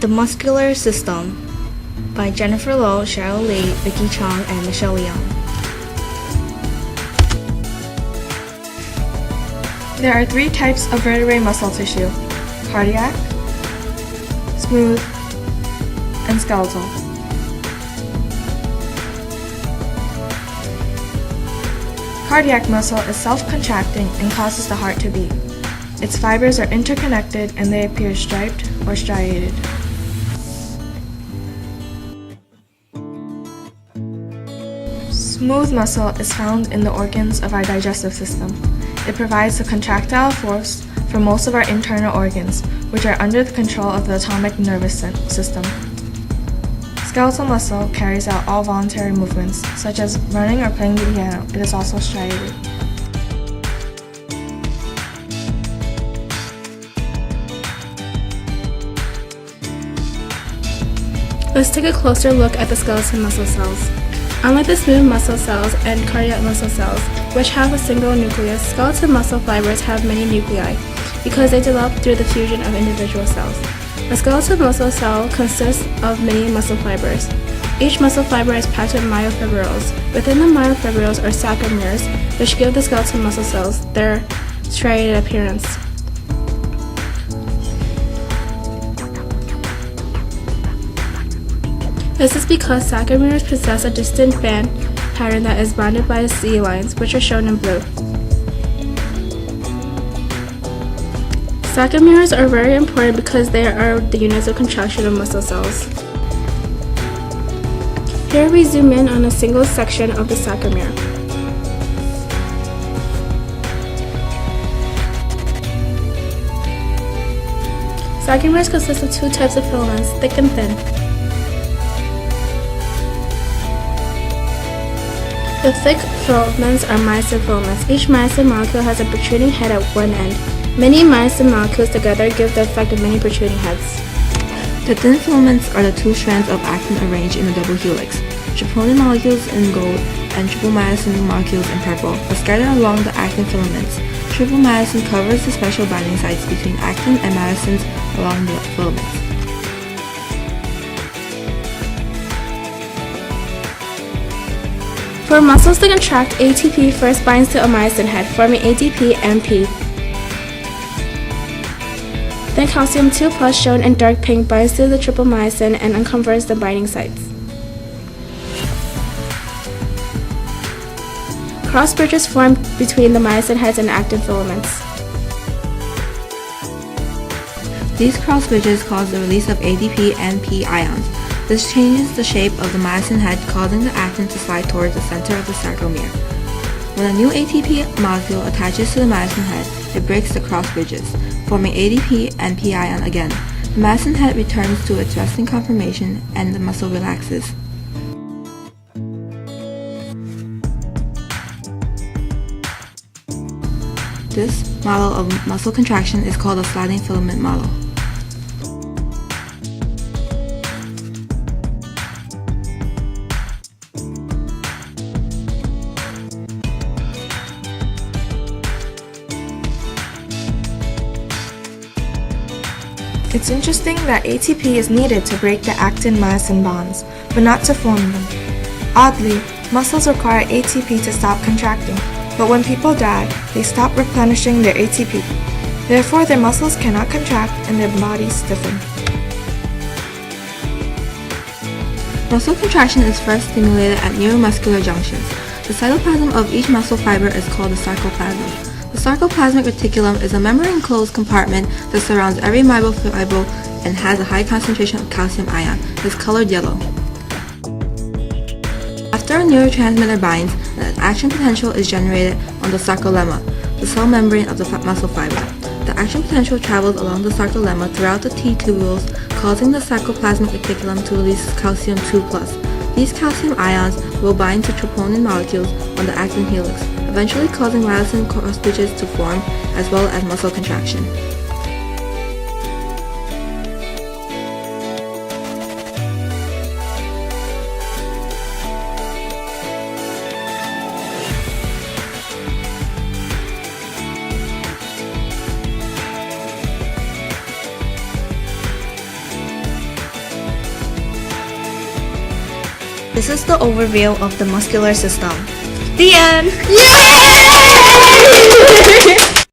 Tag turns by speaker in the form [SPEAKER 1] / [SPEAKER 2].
[SPEAKER 1] The Muscular System by Jennifer Lowe, Cheryl, Vicky Chong, and Michelle Young.
[SPEAKER 2] There are three types of vertebrae muscle tissue: cardiac, smooth, and skeletal. Cardiac muscle is self-contracting and causes the heart to beat. Its fibers are interconnected and they appear striped or striated. Smooth muscle is found in the organs of our digestive system. It provides the contractile force for most of our internal organs, which are under the control of the autonomic nervous system. Skeletal muscle carries out all voluntary movements, such as running or playing the piano. It is also striated.
[SPEAKER 3] Let's take a closer look at the skeletal muscle cells. Unlike the smooth muscle cells and cardiac muscle cells, which have a single nucleus, skeletal muscle fibers have many nuclei because they develop through the fusion of individual cells. A skeletal muscle cell consists of many muscle fibers. Each muscle fiber is packed with myofibrils. Within the myofibrils are sarcomeres, which give the skeletal muscle cells their striated appearance. This is because sarcomeres possess a distinct band pattern that is bounded by Z lines, which are shown in blue. Sarcomeres are very important because they are the units of contraction of muscle cells. Here we zoom in on a single section of the sarcomere. Sarcomeres consist of two types of filaments, thick and thin. The thick filaments are myosin filaments. Each myosin molecule has a protruding head at one end. Many myosin molecules together give the effect of many protruding heads.
[SPEAKER 4] The thin filaments are the two strands of actin arranged in a double helix. Troponin molecules in gold and triple myosin molecules in purple are scattered along the actin filaments. Triple myosin covers the special binding sites between actin and myosins along the filaments.
[SPEAKER 3] For muscles to contract, ATP first binds to a myosin head, forming ADP-MP. Then calcium 2+, shown in dark pink, binds to the triple myosin and uncovers the binding sites. Cross bridges form between the myosin heads and actin filaments.
[SPEAKER 4] These cross bridges cause the release of ADP and P ions. This changes the shape of the myosin head, causing the actin to slide towards the center of the sarcomere. When a new ATP molecule attaches to the myosin head, it breaks the cross bridges, forming ADP and P ion again. The myosin head returns to its resting conformation and the muscle relaxes. This model of muscle contraction is called a sliding filament model.
[SPEAKER 2] It's interesting that ATP is needed to break the actin-myosin bonds, but not to form them. Oddly, muscles require ATP to stop contracting, but when people die, they stop replenishing their ATP. Therefore, their muscles cannot contract and their bodies stiffen.
[SPEAKER 4] Muscle contraction is first stimulated at neuromuscular junctions. The cytoplasm of each muscle fiber is called the sarcoplasm. The sarcoplasmic reticulum is a membrane-closed compartment that surrounds every myofibril and has a high concentration of calcium ion. It is colored yellow. After a neurotransmitter binds, an action potential is generated on the sarcolemma, the cell membrane of the muscle fiber. The action potential travels along the sarcolemma throughout the T tubules, causing the sarcoplasmic reticulum to release calcium 2+. These calcium ions will bind to troponin molecules on the actin helix, eventually causing myosin cross bridges to form, as well as muscle contraction.
[SPEAKER 1] This is the overview of the muscular system. The end!
[SPEAKER 2] Yay!